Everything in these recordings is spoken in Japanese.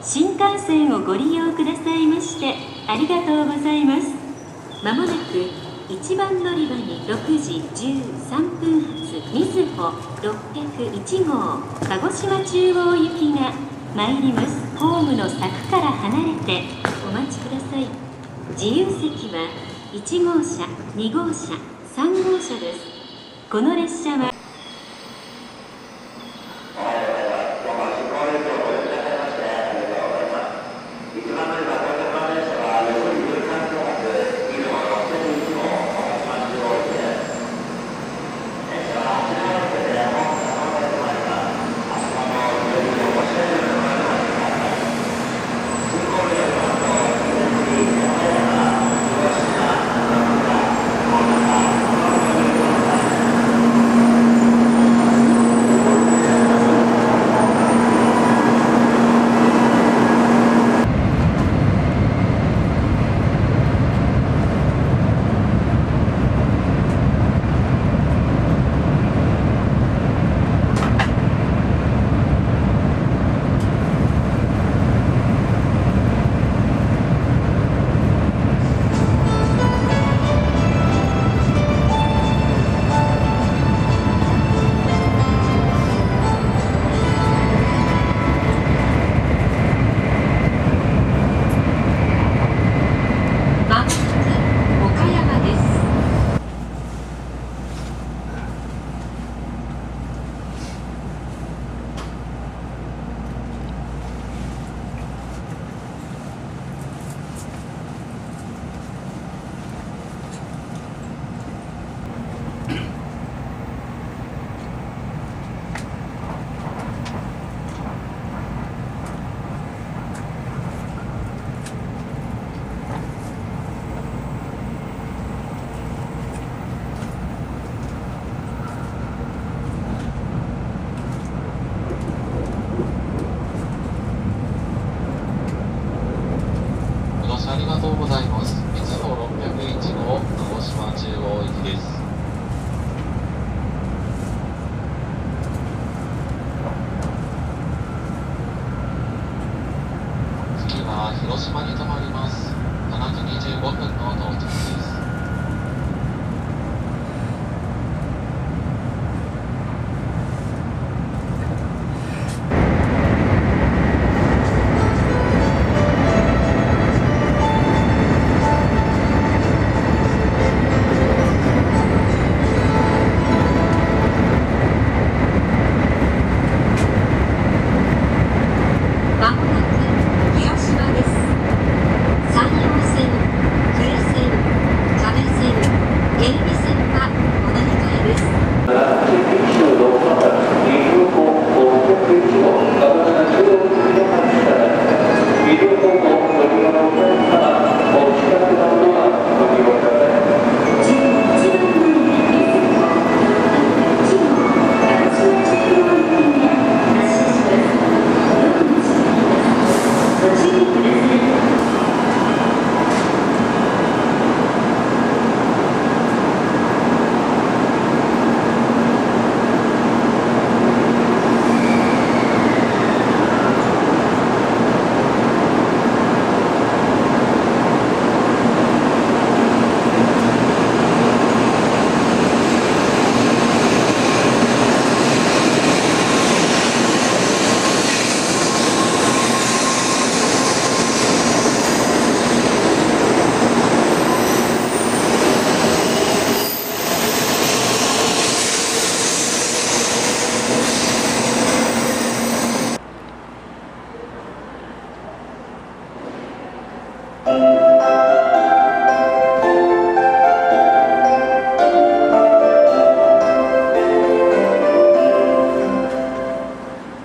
新幹線をご利用くださいましてありがとうございます。まもなく1番乗り場に6時13分発みずほ601号鹿児島中央行きが参ります。ホームの柵から離れてお待ちください。自由席は1号車、2号車、3号車です。この列車はありがとうございます。みずほ601号鹿児島中央行きです。次は広島に停まります。7時25分の到着です。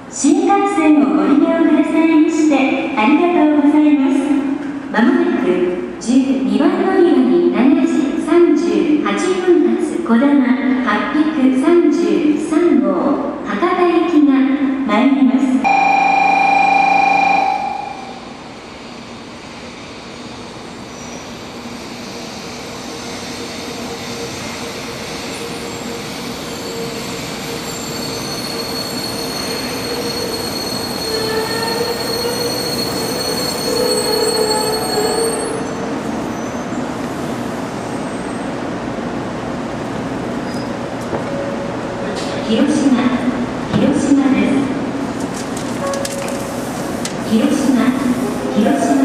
新幹線をご利用くださいましてありがとうございます。まもなく12番乗り場に7時38分発こだま833号博多行きが参ります。広島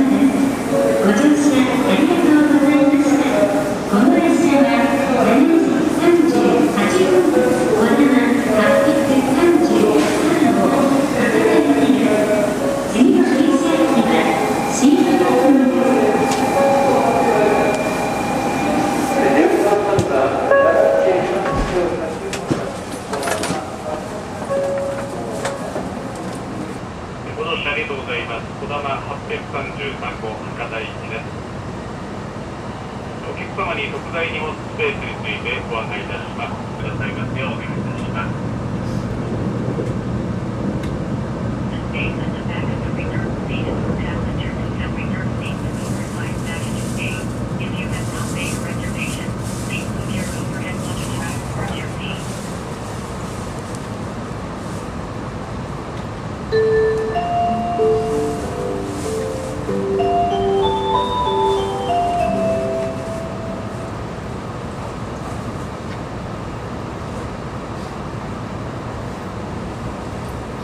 です。ご乗車ありがとうございました。この列車は7時38分発こだま833号博多行きです。次の停車駅は新博多駅です。ご乗車ありがとうございます。こだま833号博多行きです。お客様に特大荷物スペースについてご案内いたします。くださいますようお願いいたします。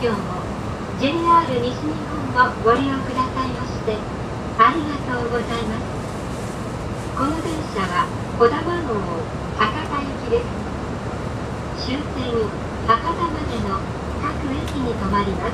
今日も JR 西日本をご利用くださいましてありがとうございます。この電車はこだま号博多行きです。終点博多までの各駅に停まります。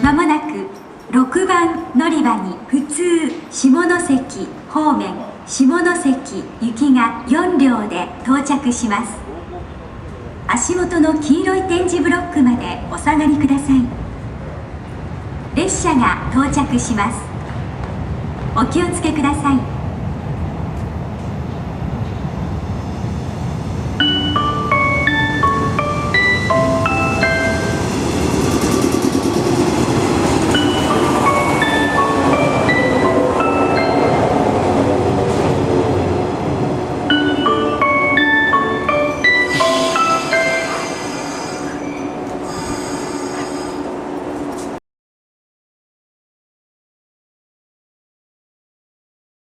まもなく6番乗り場に普通下関方面下関行きが4両で到着します。足元の黄色い点字ブロックまでお下がりください。列車が到着します。お気をつけください。